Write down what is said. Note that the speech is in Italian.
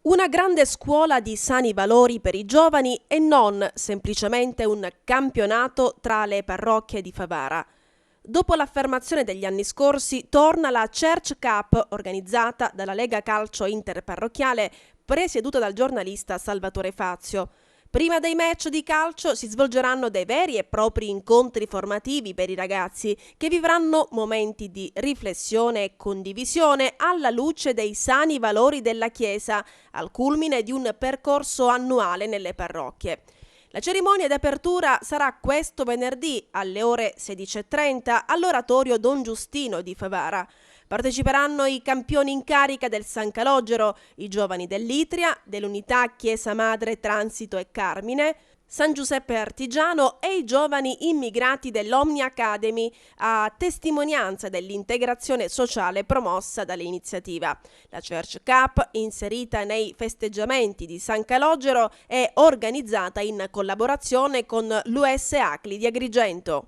Una grande scuola di sani valori per i giovani e non semplicemente un campionato tra le parrocchie di Favara. Dopo l'affermazione degli anni scorsi, torna la Church Cup organizzata dalla Lega Calcio Interparrocchiale, presieduta dal giornalista Salvatore Fazio. Prima dei match di calcio si svolgeranno dei veri e propri incontri formativi per i ragazzi che vivranno momenti di riflessione e condivisione alla luce dei sani valori della Chiesa, al culmine di un percorso annuale nelle parrocchie. La cerimonia d'apertura sarà questo venerdì alle ore 16:30 all'oratorio Don Giustino di Favara. Parteciperanno i campioni in carica del San Calogero, i giovani dell'Itria, dell'Unità Chiesa Madre Transito e Carmine, San Giuseppe Artigiano e i giovani immigrati dell'Omni Academy, a testimonianza dell'integrazione sociale promossa dall'iniziativa. La Church Cup, inserita nei festeggiamenti di San Calogero, è organizzata in collaborazione con l'US Acli di Agrigento.